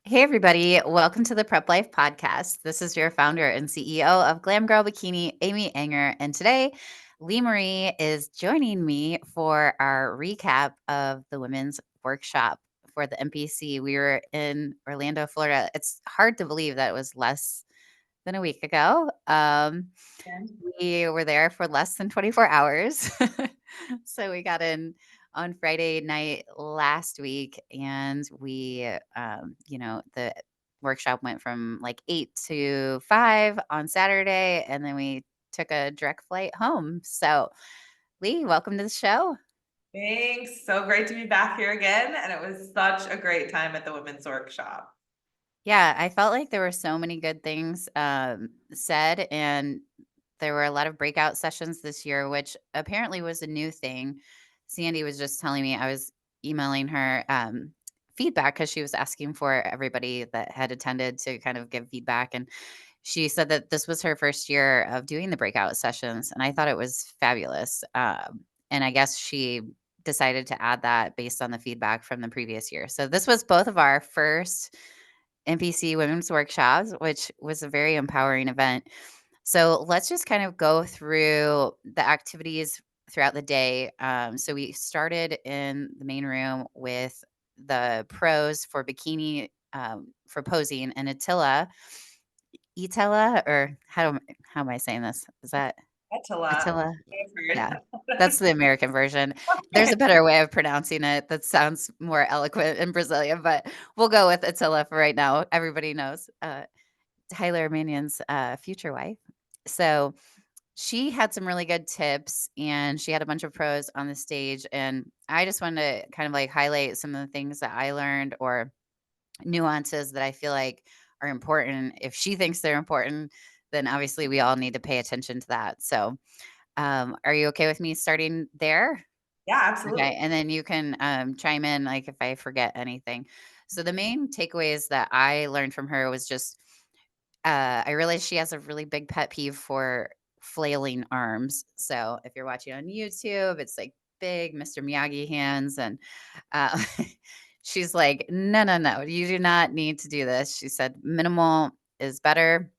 Hey, everybody. Welcome to the Prep Life Podcast. This is your founder and CEO of Glam Girl Bikini, Amy Anger. And today, Lee Marie is joining me for our recap of the women's workshop for the NPC. We were in Orlando, Florida. It's hard to believe that it was less than a week ago. We were there for less than 24 hours. So we got in on Friday night last week, and the workshop went from like 8 to 5 on Saturday, and then we took a direct flight home. So, Lee, welcome to the show. Thanks. So great to be back here again. And it was such a great time at the women's workshop. Yeah, I felt like there were so many good things said, and there were a lot of breakout sessions this year, which apparently was a new thing. Sandy was just telling me, I was emailing her feedback because she was asking for everybody that had attended to kind of give feedback. And she said that this was her first year of doing the breakout sessions. And I thought it was fabulous. And I guess she decided to add that based on the feedback from the previous year. So this was both of our first NPC women's workshops, which was a very empowering event. So let's just kind of go through the activities throughout the day. So we started in the main room with the pros for bikini for posing, and Attila, or how am I saying this? Is that Attila. Attila? I've Yeah, heard. that's the American version. There's Okay. a better way of pronouncing it that sounds more eloquent in Brazilian, but we'll go with Attila for right now. Everybody knows Tyler Manion's future wife. So she had some really good tips, and she had a bunch of pros on the stage. And I just wanted to kind of like highlight some of the things that I learned or nuances that I feel like are important. If she thinks they're important, then obviously we all need to pay attention to that. So, are you okay with me starting there? Yeah, absolutely. Okay, and then you can chime in like if I forget anything. So the main takeaways that I learned from her was just I realized she has a really big pet peeve for flailing arms. So if you're watching on YouTube, it's like big Mr. Miyagi hands, and uh, she's like, "No, no, no, you do not need to do this." She said, "Minimal is better."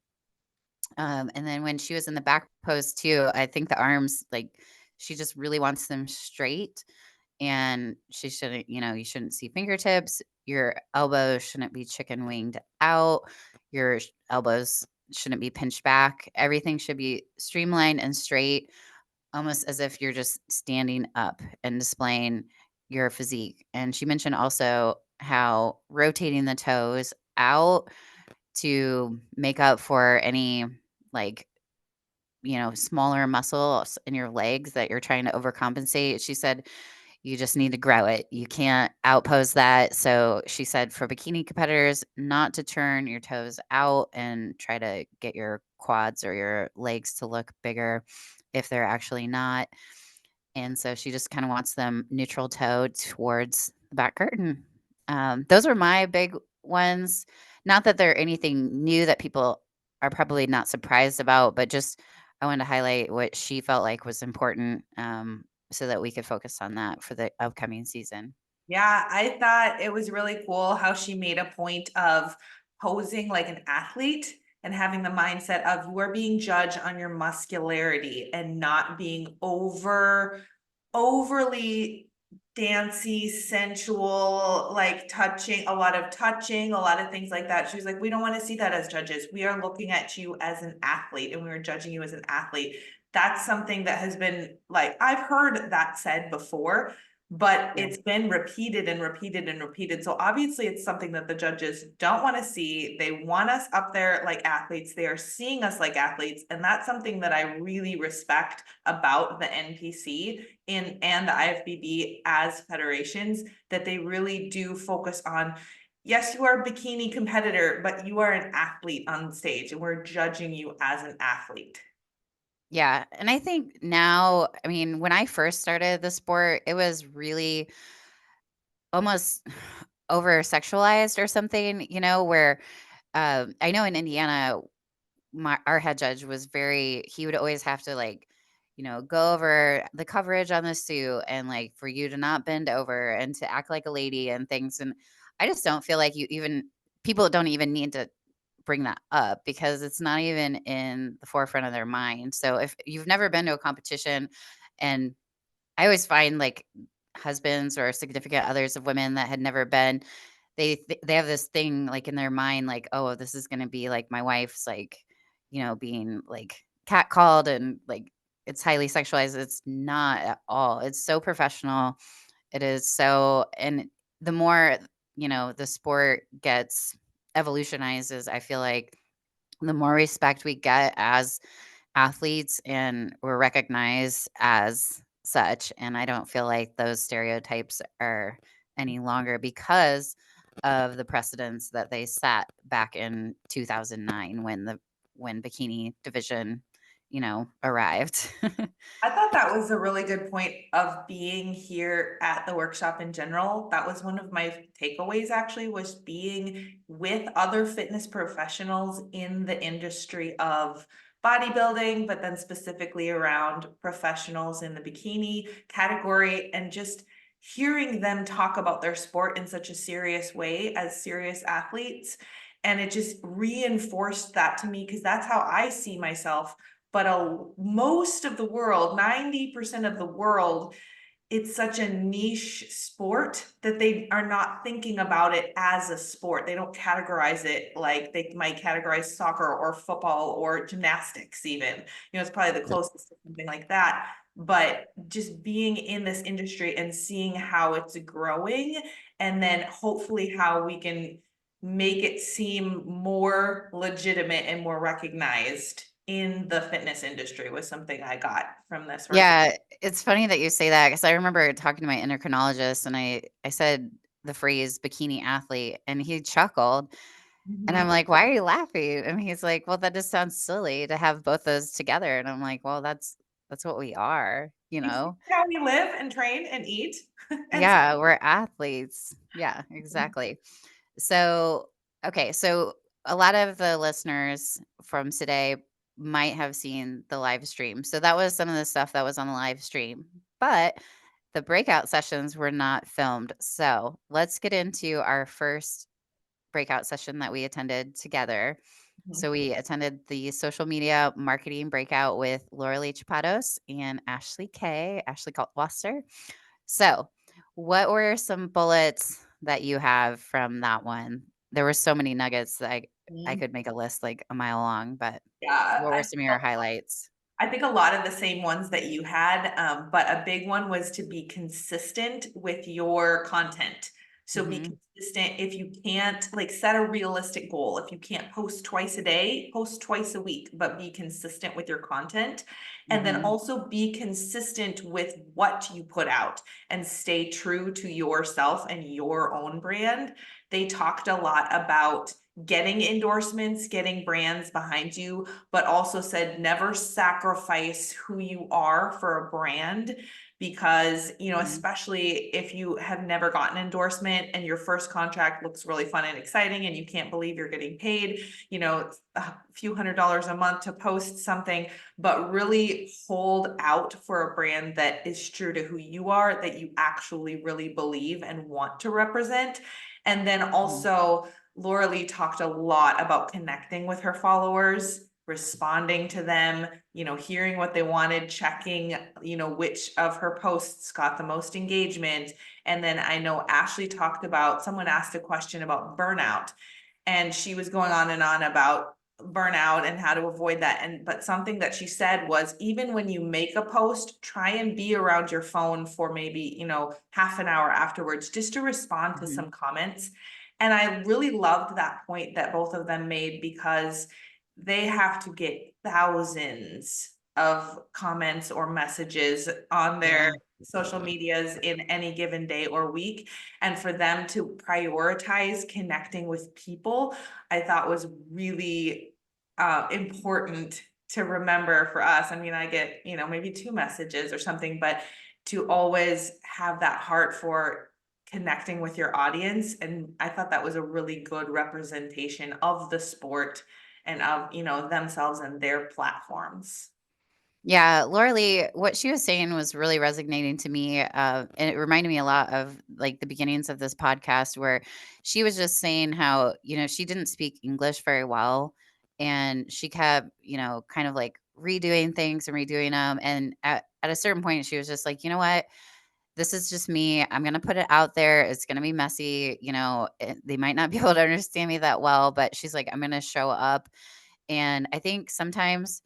And then when she was in the back pose too, I think the arms, like, she just really wants them straight, and she shouldn't, you shouldn't see fingertips. Your elbows shouldn't be chicken winged out. Your elbows shouldn't be pinched back. Everything should be streamlined and straight, almost as if you're just standing up and displaying your physique. And she mentioned also how rotating the toes out to make up for any, like, smaller muscles in your legs that you're trying to overcompensate. She said you just need to grow it. You can't outpose that. So she said for bikini competitors, not to turn your toes out and try to get your quads or your legs to look bigger if they're actually not. And so she just kind of wants them neutral toe towards the back curtain. Those were my big ones. Not that they're anything new that people are probably not surprised about, but just I wanted to highlight what she felt like was important, so that we could focus on that for the upcoming season. Yeah, I thought it was really cool how she made a point of posing like an athlete and having the mindset of you are being judged on your muscularity and not being overly dancy, sensual, like touching, a lot of things like that. She was like, we don't want to see that as judges. We are looking at you as an athlete and we are judging you as an athlete. That's something that has been like, I've heard that said before, but Yeah. it's been repeated and repeated and repeated. So obviously it's something that the judges don't want to see. They want us up there like athletes. They are seeing us like athletes. And that's something that I really respect about the NPC and the IFBB as federations, that they really do focus on, yes, you are a bikini competitor, but you are an athlete on stage and we're judging you as an athlete. Yeah, and I think now, I mean, when I first started the sport, it was really almost over sexualized or something, where I know in Indiana, our head judge was he would always have to, like, go over the coverage on the suit, and like for you to not bend over and to act like a lady and things. And I just don't feel like people don't even need to bring that up because it's not even in the forefront of their mind. So if you've never been to a competition, and I always find like husbands or significant others of women that had never been, they have this thing like in their mind, like, oh, this is going to be like my wife's like, being like catcalled and like it's highly sexualized. It's not at all. It's so professional. It is so, and the more the sport gets evolutionizes, I feel like the more respect we get as athletes and we're recognized as such. And I don't feel like those stereotypes are any longer because of the precedents that they set back in 2009 when bikini division, arrived. I thought that was a really good point of being here at the workshop in general. That was one of my takeaways actually, was being with other fitness professionals in the industry of bodybuilding, but then specifically around professionals in the bikini category, and just hearing them talk about their sport in such a serious way as serious athletes. And it just reinforced that to me, because that's how I see myself. But most of the world, 90% of the world, it's such a niche sport that they are not thinking about it as a sport. They don't categorize it like they might categorize soccer or football or gymnastics even. It's probably the closest to something like that. But just being in this industry and seeing how it's growing, and then hopefully how we can make it seem more legitimate and more recognized in the fitness industry, was something I got from this work. Yeah, it's funny that you say that because I remember talking to my endocrinologist and I said the phrase bikini athlete and he chuckled. And I'm Mhm. like, "Why are you laughing?" And he's like, "Well, that just sounds silly to have both those together." And I'm like, "Well, that's what we are, you You see know?" how we live and train and eat and Yeah, we're athletes. Yeah, exactly. So, okay, so a lot of the listeners from today might have seen the live stream. So that was some of the stuff that was on the live stream. But the breakout sessions were not filmed. So, let's get into our first breakout session that we attended together. Mhm. So we attended the social media marketing breakout with Laura Lee Chapados and Ashley Kaltwasser. So, what were some bullets that you have from that one? There were so many nuggets that I Mhm. could make a list like a mile long, but Yeah, what were some of your highlights? I think a lot of the same ones that you had, but a big one was to be consistent with your content. So be Mhm. consistent. If you can't, like, set a realistic goal. If you can't post twice a day, post twice a week, but be consistent with your content. And then Mhm. also be consistent with what you put out and stay true to yourself and your own brand. They talked a lot about getting endorsements, getting brands behind you, but also said never sacrifice who you are for a brand, because Mhm. especially if you have never gotten endorsement and your first contract looks really fun and exciting and you can't believe you're getting paid a few $100s a month to post something, but really hold out for a brand that is true to who you are, that you actually really believe and want to represent. And then Mhm. also, Laura Lee talked a lot about connecting with her followers, responding to them, hearing what they wanted, checking, which of her posts got the most engagement. And then I know Ashley talked about, someone asked a question about burnout, and she was going on and on about burnout and how to avoid that. And but something that she said was, even when you make a post, try and be around your phone for maybe half an hour afterwards, just to respond to Mhm. some comments. And I really loved that point that both of them made, because they have to get thousands of comments or messages on their Yeah. social medias in any given day or week. And for them to prioritize connecting with people, I thought was really important to remember for us. I mean, I get, maybe two messages or something, but to always have that heart for connecting with your audience. And I thought that was a really good representation of the sport and of, themselves and their platforms. Yeah, Laura Lee, what she was saying was really resonating to me, and it reminded me a lot of like the beginnings of this podcast, where she was just saying how she didn't speak English very well, and she kept kind of like redoing things and redoing them, and at a certain point, she was just like, you know what, this is just me. I'm gonna put it out there. It's gonna be messy. They might not be able to understand me that well, but she's like, I'm gonna show up, and I think sometimes,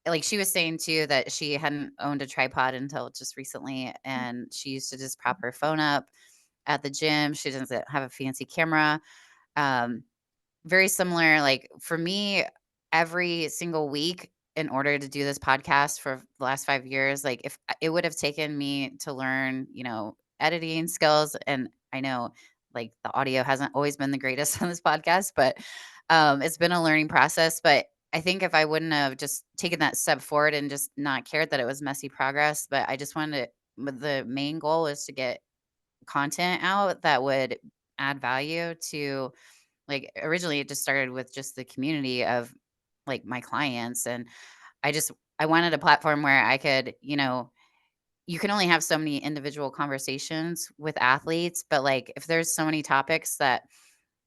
like she was saying too, that she hadn't owned a tripod until just recently, and she used to just prop her phone up at the gym. She doesn't have a fancy camera. Um, Very similar, like, for me, every single week in order to do this podcast for the last 5 years, like, if it would have taken me to learn, editing skills, and I know, like, the audio hasn't always been the greatest on this podcast, but, it's been a learning process, but I think if I wouldn't have just taken that step forward and just not cared that it was messy progress, but I just wanted but the main goal was to get content out that would add value to, like, originally, it just started with just the community of, like, my clients, and I wanted a platform where I could, you can only have so many individual conversations with athletes, but, like, if there's so many topics that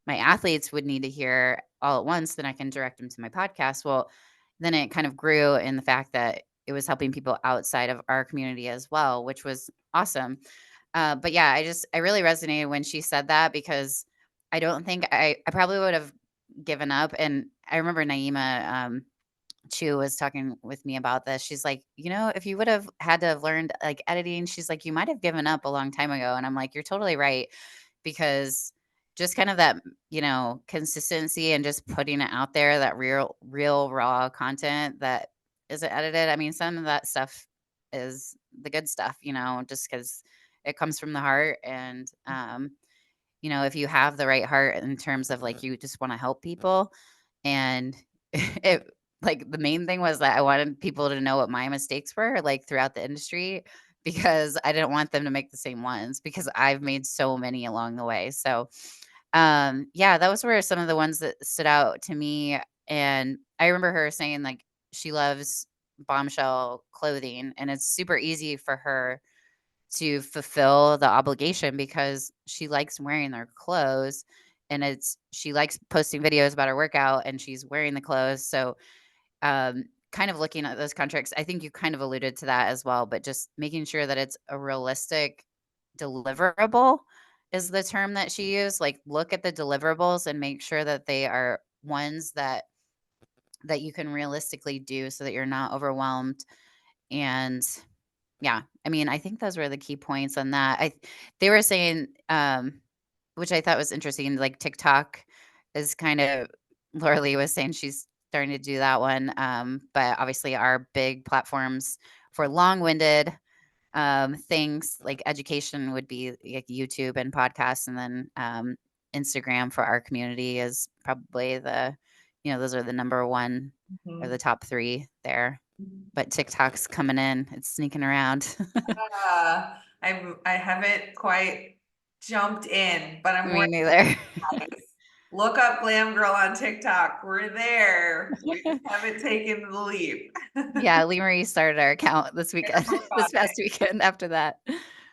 my athletes would need to hear all at once, then I can direct them to my podcast. Well, then it kind of grew in the fact that it was helping people outside of our community as well, which was awesome. But yeah, I really resonated when she said that, because I don't think I probably would have given up. And I remember Naima Chu was talking with me about this. She's like, if you would have had to have learned like editing, she's like, you might have given up a long time ago. And I'm like, you're totally right, because just kind of that, consistency and just putting it out there, that real raw content that isn't edited. I mean, some of that stuff is the good stuff, just because it comes from the heart. And, if you have the right heart in terms of like you just want to help people, and it like the main thing was that I wanted people to know what my mistakes were like throughout the industry, because I didn't want them to make the same ones, because I've made so many along the way. So yeah, those were some of the ones that stood out to me. And I remember her saying like she loves bombshell clothing, and it's super easy for her to fulfill the obligation because she likes wearing their clothes, and she likes posting videos about her workout and she's wearing the clothes. So kind of looking at those contracts, I think you kind of alluded to that as well, but just making sure that it's a realistic deliverable is the term that she used. Like, look at the deliverables and make sure that they are ones that you can realistically do, so that you're not overwhelmed. And yeah, I mean, I think those were the key points on that. They were saying, which I thought was interesting, like TikTok is kind of, Laura Lee was saying she's starting to do that one. But obviously our big platforms for long-winded things like education would be like YouTube and podcasts, and then Instagram for our community is probably those are the number one or the Mhm. top three there. But TikTok's coming in. It's sneaking around. I haven't quite jumped in, but I'm Me working. neither. Look up Glam Girl on TikTok. We're there. We just haven't taken the leap. Yeah, Lee Marie started our account this weekend, Oh my this God. past weekend after that.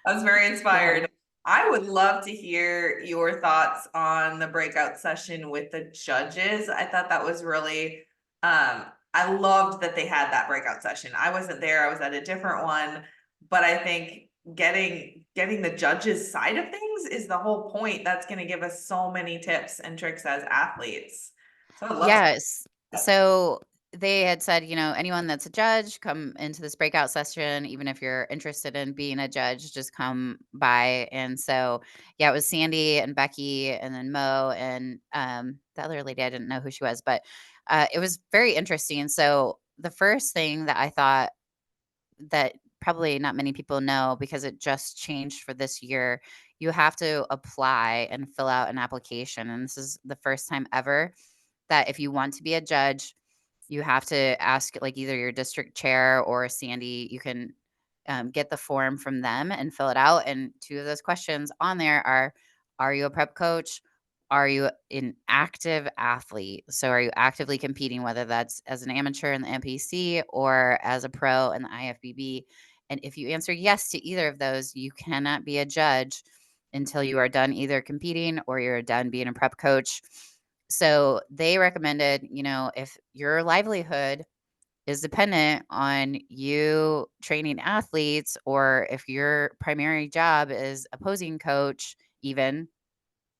I was very Yeah. inspired. I would love to hear your thoughts on the breakout session with the judges. I thought that was really, I loved that they had that breakout session. I wasn't there, I was at a different one, but I think getting the judges side of things is the whole point. That's going to give us so many tips and tricks as athletes. So I'd love to Yes. hear that. So they had said, anyone that's a judge, come into this breakout session. Even if you're interested in being a judge, just come by. And so, yeah, it was Sandy and Becky and then Mo and the other lady, I didn't know who she was, but it was very interesting. So the first thing that I thought that probably not many people know, because it just changed for this year, you have to apply and fill out an application. And this is the first time ever that if you want to be a judge, you have to ask like either your district chair or Sandy. You can get the form from them and fill it out. And two of those questions on there are you a prep coach? are you an active athlete? So are you actively competing, whether that's as an amateur in the NPC or as a pro in the IFBB? And if you answer yes to either of those, you cannot be a judge until you are done either competing or you're done being a prep coach. So they recommended, if your livelihood is dependent on you training athletes, or if your primary job is opposing coach, even,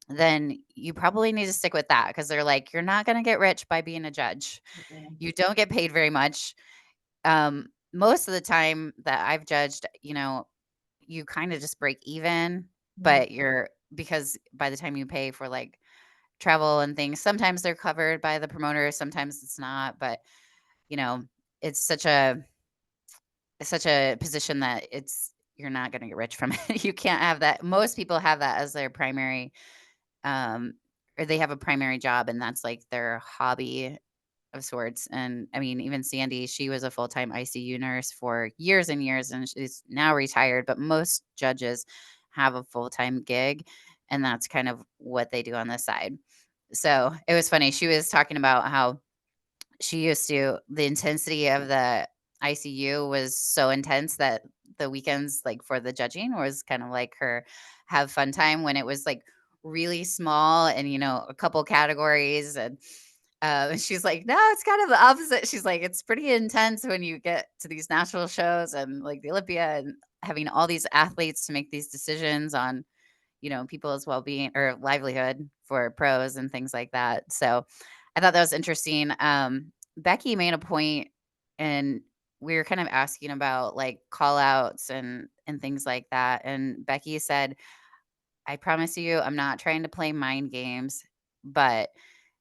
then you probably need to stick with that because they're like, you're not going to get rich by being a judge. Mm-mm. You don't get paid very much. Most of the time that I've judged, you kind of just break even, Mhm. but because by the time you pay for like travel and things, sometimes they're covered by the promoter, sometimes it's not. But, you know, it's such a position that you're not going to get rich from it. You can't have that. Most people have that as their primary, um, or they have a primary job, and that's like their hobby of sorts. And I mean, even Sandy, she was a full time ICU nurse for years and years, and she's now retired. But most judges have a full time gig, and that's kind of what they do on the side. So it was funny. She was talking about how the intensity of the ICU was so intense that the weekends, like, for the judging was kind of like her have fun time when it was, like, really small and, a couple categories. And, she's like, "No, it's kind of the opposite." She's like, "It's pretty intense when you get to these national shows and, like, the Olympia and having all these athletes to make these decisions on, people's well-being or livelihood for pros and things like that." So, I thought that was interesting. Becky made a point, and we were kind of asking about like call outs and things like that. And Becky said, "I promise you, I'm not trying to play mind games." But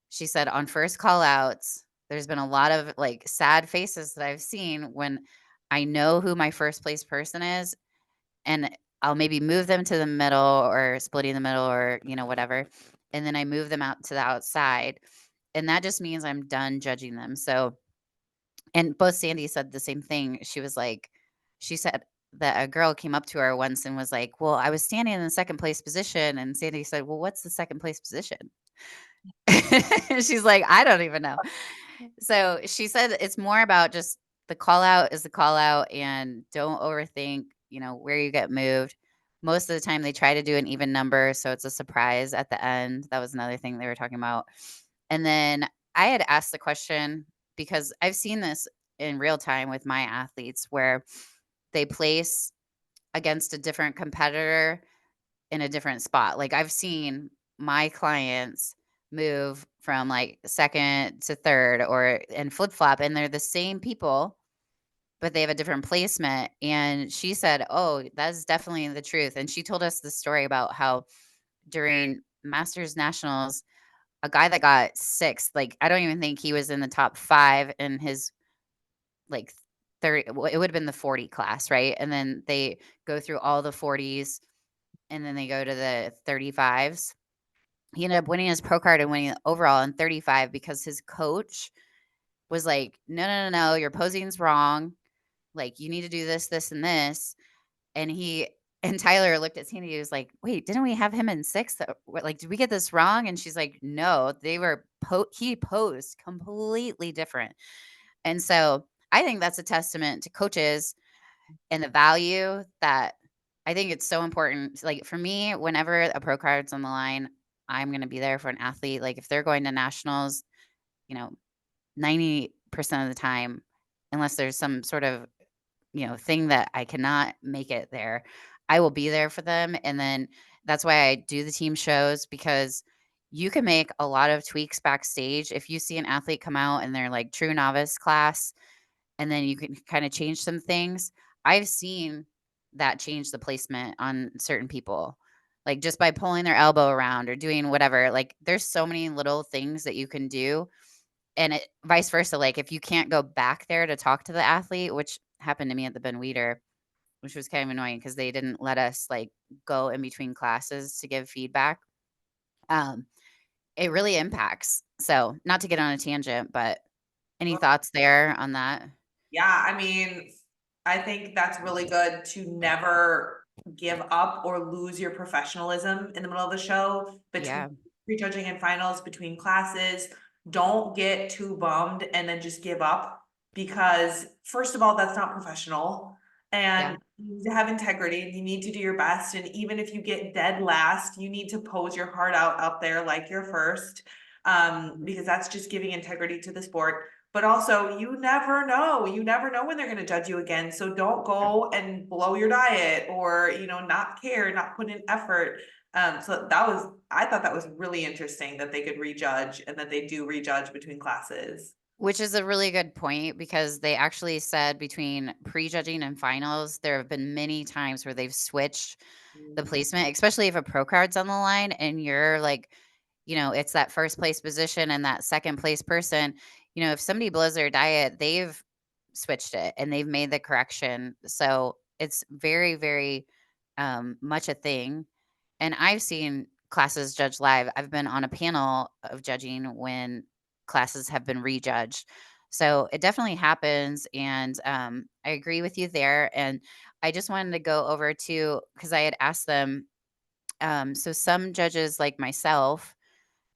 she said on first call outs, there's been a lot of like sad faces that I've seen when I know who my first place person is, and I'll maybe move them to the middle or splitting the middle or, whatever. And then I move them out to the outside. And that just means I'm done judging them. So, and both Sandy said the same thing. She said that a girl came up to her once and was like, "Well, I was standing in the second place position." And Sandy said, "Well, what's the second place position?" She's like, "I don't even know." So she said it's more about just the call out is the call out, and don't overthink, where you get moved. Most of the time they try to do an even number, so it's a surprise at the end. That was another thing they were talking about. And then I had asked the question because I've seen this in real time with my athletes where they place against a different competitor in a different spot. Like, I've seen my clients move from, like, 2nd to 3rd or and flip-flop, and they're the same people, but they have a different placement. And she said, "Oh, that's definitely the truth." And she told us the story about how during Masters Nationals, a guy that got 6th, like, I don't even think he was in the top 5 in his, like, 30, well, it would've been the 40 class, right? And then they go through all the 40s, and then they go to the 35s. He ended up winning his pro card and winning overall in 35 because his coach was like, "No, no, no, no, your posing's wrong. Like, you need to do this, this, and this." And and Tyler looked at Sandy. He was like, "Wait, didn't we have him in 6th? Like, did we get this wrong?" And she's like, "No, he posed completely different." And so I think that's a testament to coaches and the value that I think it's so important. Like, for me, whenever a pro card's on the line, I'm going to be there for an athlete. Like, if they're going to nationals, you know, 90% of the time, unless there's some sort of, thing that I cannot make it there, I will be there for them. And then that's why I do the team shows, because you can make a lot of tweaks backstage. If you see an athlete come out and they're like true novice class, and then you can kind of change some things. I've seen that change the placement on certain people, like just by pulling their elbow around or doing whatever. Like, there's so many little things that you can do, and vice versa. Like, if you can't go back there to talk to the athlete, which happened to me at the Ben Weeder, which was kind of annoying because they didn't let us like go in between classes to give feedback. Um, it really impacts. So, not to get on a tangent, but any thoughts there on that? Yeah, I mean, I think that's really good to never give up or lose your professionalism in the middle of the show between Yeah. prejudging and finals between classes. Don't get too bummed and then just give up because first of all, that's not professional. Yeah. And you need to have integrity and you need to do your best. And even if you get dead last, you need to pose your heart out up there like you're first, Mhm. because that's just giving integrity to the sport. But also, you never know. You never know when they're going to judge you again. So don't go and blow your diet or, not care, not put in effort. So I thought that was really interesting that they could rejudge and that they do rejudge between classes. Which is a really good point because they actually said between prejudging and finals, there have been many times where they've switched the Mm, placement, especially if a pro card's on the line and you're like, it's that first place position and that second place person. If somebody blows their diet, they've switched it and they've made the correction. So it's very, very much a thing. And I've seen classes judge live. I've been on a panel of judging when classes have been rejudged. So it definitely happens. And I agree with you there. And I just wanted to go over to, because I had asked them, so some judges like myself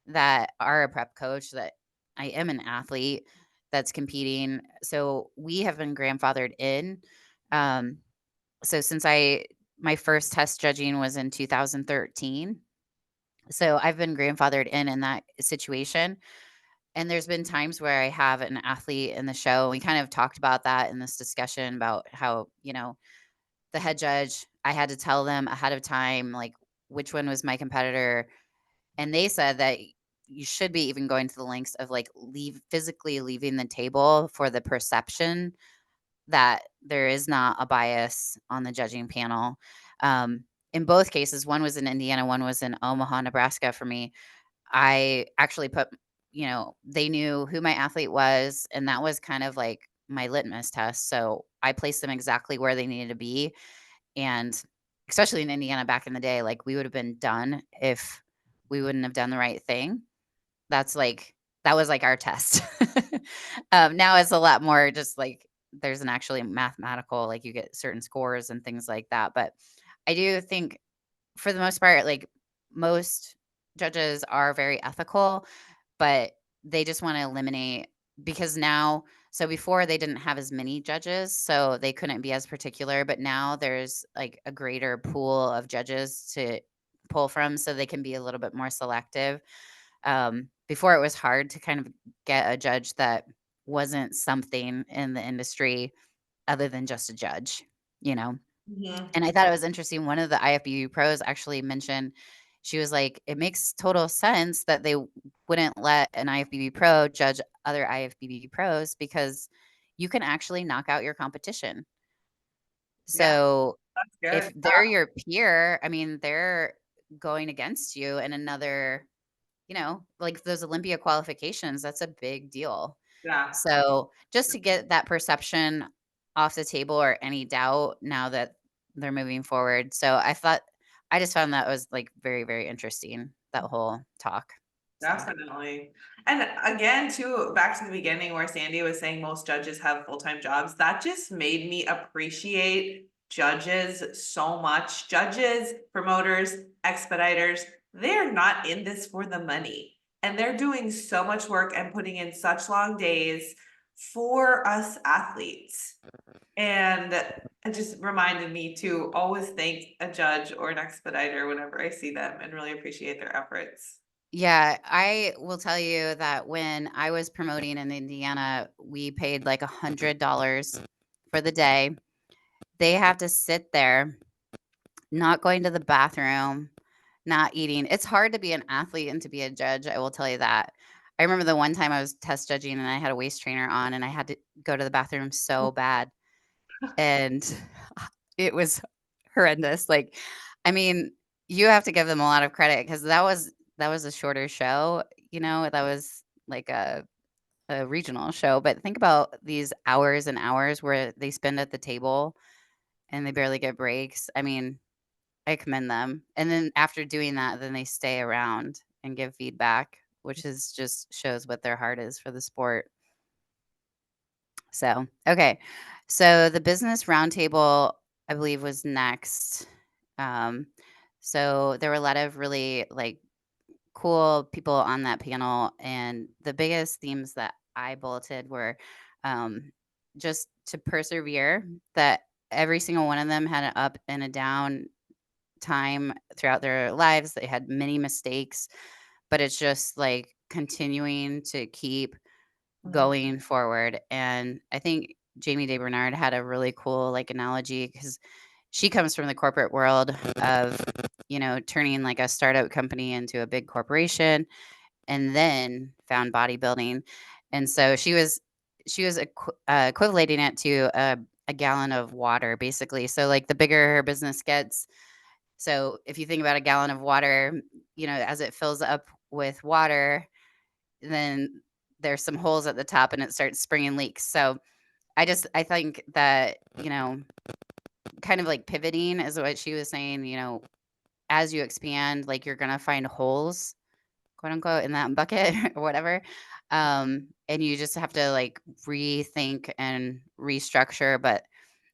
that are a prep coach, that I am an athlete that's competing. So we have been grandfathered in. Um, so since my first test judging was in 2013. So I've been grandfathered in that situation. And there's been times where I have an athlete in the show. We kind of talked about that in this discussion about how, the head judge, I had to tell them ahead of time, like, which one was my competitor. And they said that you should be even going to the lengths of like physically leaving the table for the perception that there is not a bias on the judging panel. In both cases, one was in Indiana, one was in Omaha, Nebraska for me. I actually they knew who my athlete was, and that was kind of like my litmus test. So I placed them exactly where they needed to be. And especially in Indiana back in the day, like we would have been done if we wouldn't have done the right thing. That's like that was like our test. Now it's a lot more just like there's an actually mathematical, like you get certain scores and things like that. But I do think for the most part, like most judges are very ethical, but they just want to eliminate because now, so before they didn't have as many judges, so they couldn't be as particular, but now there's like a greater pool of judges to pull from so they can be a little bit more selective. Before it was hard to kind of get a judge that wasn't something in the industry other than just a judge, you know? mhm. And I thought it was interesting. One of the IFBB pros actually mentioned, she was like, it makes total sense that they wouldn't let an IFBB pro judge other IFBB pros because you can actually knock out your competition. Yeah, So that's if good. they're your peer, I mean, they're going against you in another, like those Olympia qualifications, that's a big deal. Yeah. So, just to get that perception off the table or any doubt now that they're moving forward. So, I just found that was like very, very interesting, that whole talk. So, Definitely. And again, too, back to the beginning where Sandy was saying most judges have full-time jobs, that just made me appreciate judges so much. Judges, promoters, expediters, they're not in this for the money. And they're doing so much work and putting in such long days for us athletes. And it just reminded me to always thank a judge or an expediter whenever I see them and really appreciate their efforts. yeah, I will tell you that when I was promoting in Indiana, we paid like $100 for the day. They have to sit there, not going to the bathroom, not eating. It's hard to be an athlete and to be a judge, I will tell you that. I remember the one time I was test judging and I had a waist trainer on and I had to go to the bathroom so bad, and it was horrendous. Like, I mean, you have to give them a lot of credit because that was a shorter show, that was like a regional show, but think about these hours and hours where they spend at the table and they barely get breaks. I mean, I commend them. And then after doing that, then they stay around and give feedback, which is just shows what their heart is for the sport. So, okay. So the business roundtable, I believe, was next. Um, so there were a lot of really like cool people on that panel, and the biggest themes that I bulleted were, um, just to persevere, that every single one of them had an up and a down time throughout their lives. They had many mistakes, but it's just, like, continuing to keep Mhm, going forward, and I think Jamie Day Bernard had a really cool, like, analogy because she comes from the corporate world of, turning, like, a startup company into a big corporation, and then found bodybuilding, and so she was equivalating it to a gallon of water, basically, so, like, the bigger her business gets, so if you think about a gallon of water, as it fills up with water, then there's some holes at the top and it starts springing leaks. So I think that, kind of like pivoting is what she was saying, as you expand, like you're gonna find holes, quote unquote, in that bucket or whatever. And you just have to like rethink and restructure. But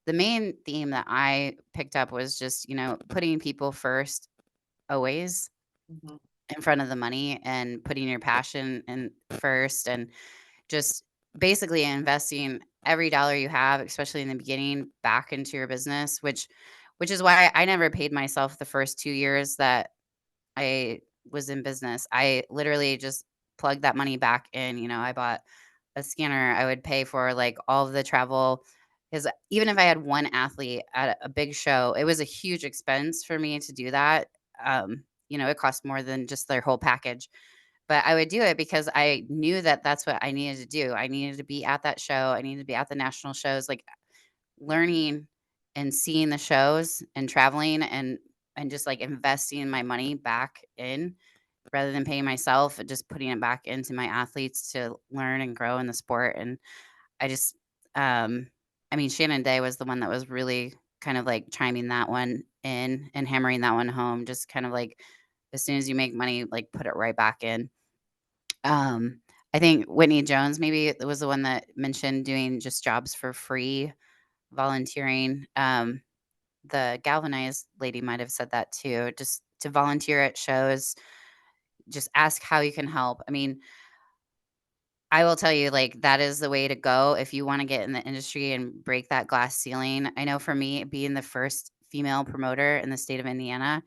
the main theme that I picked up was just, putting people first always mhm, in front of the money and putting your passion in first and just basically investing every dollar you have, especially in the beginning, back into your business, which is why I never paid myself the first 2 years that I was in business. I literally just plugged that money back in, I bought a scanner. I would pay for, like, all of the travel because even if I had one athlete at a big show, it was a huge expense for me to do that. It cost more than just their whole package. But I would do it because I knew that that's what I needed to do. I needed to be at that show. I needed to be at the national shows, like learning and seeing the shows and traveling and just like investing my money back in rather than paying myself, just putting it back into my athletes to learn and grow in the sport. And I just um I mean Shannon Day was the one that was really kind of like chiming that one in and hammering that one home, just kind of like as soon as you make money, like put it right back in. um, I think Whitney Jones maybe was the one that mentioned doing just jobs for free, volunteering. The galvanized lady might have said that too, just to volunteer at shows, just ask how you can help. I mean, I will tell you, like, that is the way to go if you wanna get in the industry and break that glass ceiling. I know for me, being the first female promoter in the state of Indiana,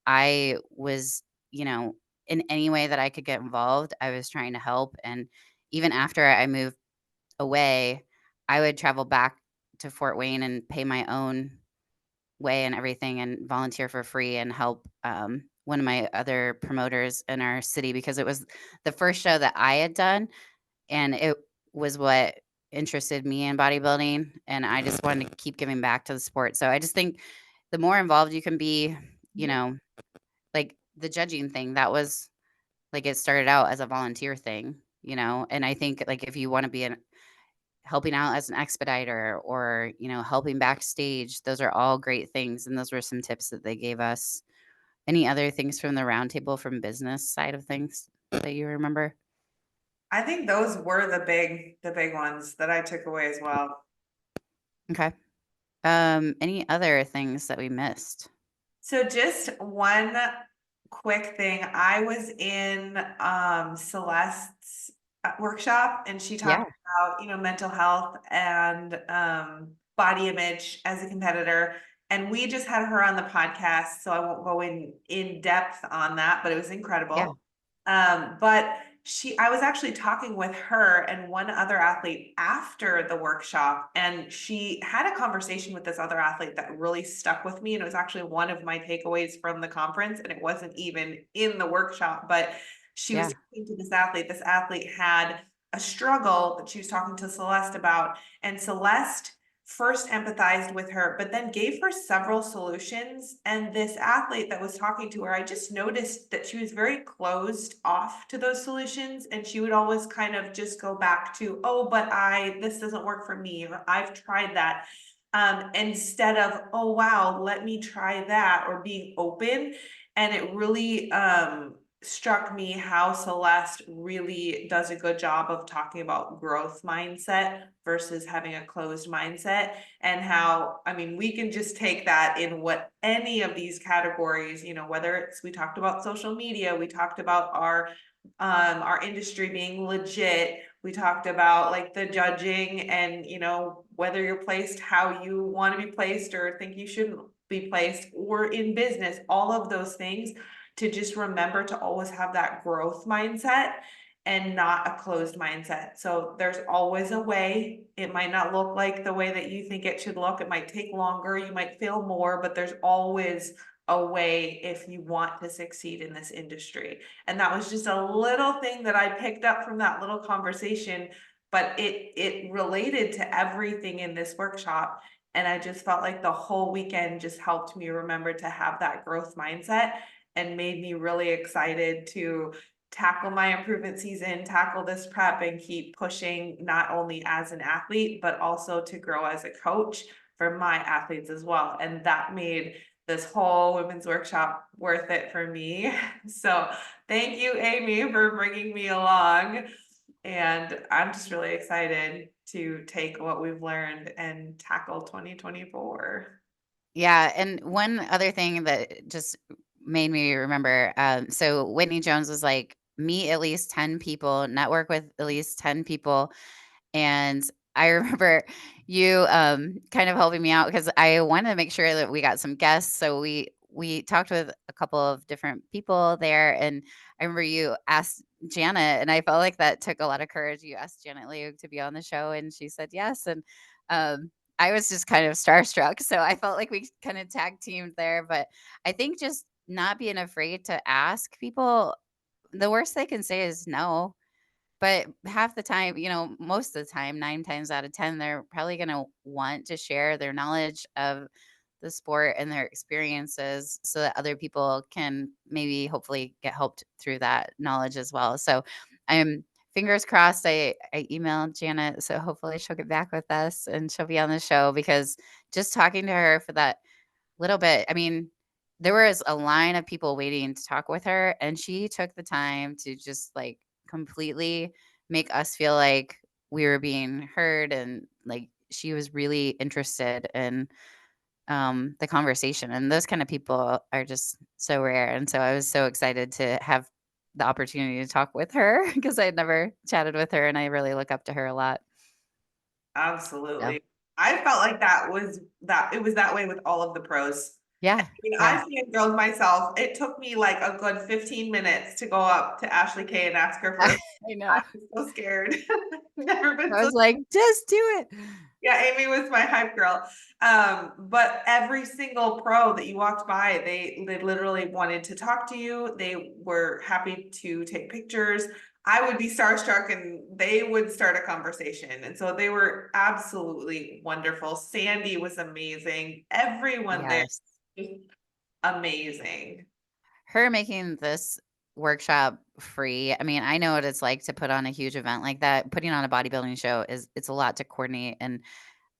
I was, you know, in any way that I could get involved, I was trying to help, and even after I moved away, I would travel back to Fort Wayne and pay my own way and everything and volunteer for free and help, one of my other promoters in our city because it was the first show that I had done, and it was what interested me in bodybuilding, and I just wanted to keep giving back to the sport. So I just think the more involved you can be, you mhm. know, like the judging thing, that was like it started out as a volunteer thing, and I think like if you want to be an helping out as an expediter or, helping backstage, those are all great things. And those were some tips that they gave us. Any other things from the roundtable from business side of things that you remember? I think those were the big ones that I took away as well. Okay. Any other things that we missed? So just one quick thing. I was in Celeste's workshop and she Yeah. talked about, mental health and body image as a competitor. And we just had her on the podcast, so I won't go in depth on that, but it was Yeah. incredible. But I was actually talking with her and one other athlete after the workshop, and she had a conversation with this other athlete that really stuck with me. And it was actually one of my takeaways from the conference, and it wasn't even in the workshop, but she was Yeah. talking to this athlete. This athlete had a struggle that she was talking to Celeste about, and Celeste first empathized with her, but then gave her several solutions. And this athlete that was talking to her, I just noticed that she was very closed off to those solutions. And she would always kind of just go back to, oh, but this doesn't work for me, or I've tried that. Instead of, oh, wow, let me try that, or being open. And it really struck me how Celeste really does a good job of talking about growth mindset versus having a closed mindset. And how, I mean, we can just take that in what any of these categories, you know, whether it's, we talked about social media, we talked about our industry being legit, we talked about like the judging and, you know, whether you're placed how you want to be placed or think you shouldn't be placed, or in business, all of those things, to just remember to always have that growth mindset and not a closed mindset. So there's always a way. It might not look like the way that you think it should look. It might take longer. You might fail more, but there's always a way if you want to succeed in this industry. And that was just a little thing that I picked up from that little conversation, but it related to everything in this workshop. And I just felt like the whole weekend just helped me remember to have that growth mindset and made me really excited to tackle my improvement season, tackle this prep, and keep pushing not only as an athlete, but also to grow as a coach for my athletes as well. And that made this whole women's workshop worth it for me. So thank you, Amy, for bringing me along. And I'm just really excited to take what we've learned and tackle 2024. Yeah, and one other thing that just made me remember, so Whitney Jones was like, meet at least 10 people, network with at least 10 people. And I remember you kind of helping me out because I wanted to make sure that we got some guests. So we talked with a couple of different people there, and I remember you asked Janet, and I felt like that took a lot of courage. You asked Janet Liu to be on the show, and she said yes. And I was just kind of starstruck, so I felt like we kind of tag teamed there. But I think just not being afraid to ask people, the worst they can say is no. But half the time, most of the time, 9 times out of 10, they're probably gonna want to share their knowledge of the sport and their experiences so that other people can maybe hopefully get helped through that knowledge as well. So I'm fingers crossed. I emailed Janet, so hopefully she'll get back with us and she'll be on the show because just talking to her for that little bit. I mean, there was a line of people waiting to talk with her, and she took the time to just like completely make us feel like we were being heard and like she was really interested in the conversation. And those kind of people are just so rare. And so I was so excited to have the opportunity to talk with her because I had never chatted with her and I really look up to her a lot. So, Absolutely. I felt like that it was that way with all of the pros. I yeah, mean, yeah, I fangirled myself. It took me like a good 15 minutes to go up to Ashley Kay and ask her for, I I know. was so scared. Never been I so. was like, just do it. Yeah, Amy was my hype girl. But every single pro that you walked by, they literally wanted to talk to you. They were happy to take pictures. I would be starstruck and they would start a conversation. And so they were absolutely wonderful. Sandy was amazing. Everyone there Yes. was amazing. Her making this workshop free. I mean, I know what it's like to put on a huge event like that. Putting on a bodybuilding show it's a lot to coordinate. And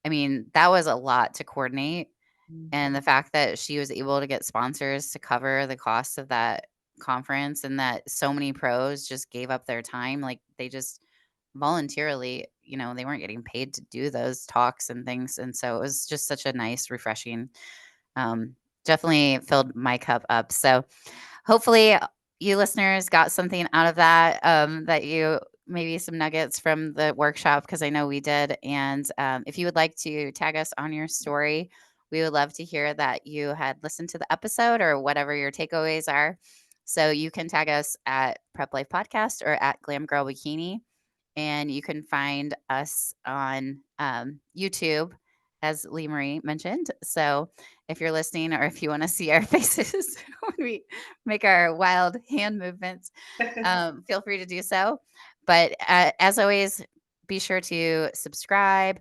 I mean, that was a lot to coordinate. And Mhm. the fact that she was able to get sponsors to cover the cost of that conference and that so many pros just gave up their time, like they just voluntarily, they weren't getting paid to do those talks and things. And so it was just such a nice, refreshing, um, definitely filled my cup up. So hopefully you listeners got something out of that, that you maybe some nuggets from the workshop because I know we did. And if you would like to tag us on your story, we would love to hear that you had listened to the episode or whatever your takeaways are. So you can tag us at Prep Life Podcast or at Glam Girl Bikini. And you can find us on YouTube, as Lee Marie mentioned. So if you're listening or if you want to see our faces when we make our wild hand movements, feel free to do so. But as always, be sure to subscribe,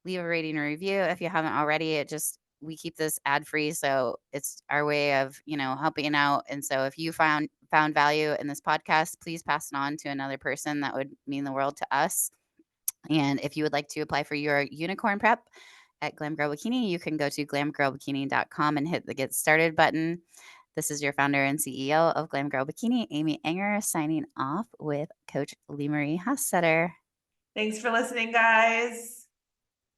leave a rating or review if you haven't already. It just we keep this ad free, so it's our way of helping out. And so if you found value in this podcast, please pass it on to another person. That would mean the world to us. And if you would like to apply for your unicorn prep at Glam Girl Bikini, you can go to glamgirlbikini.com and hit the get started button. This is your founder and CEO of Glam Girl Bikini, Amy Enger, signing off with Coach Lee Marie Hassetter. Thanks for listening, guys.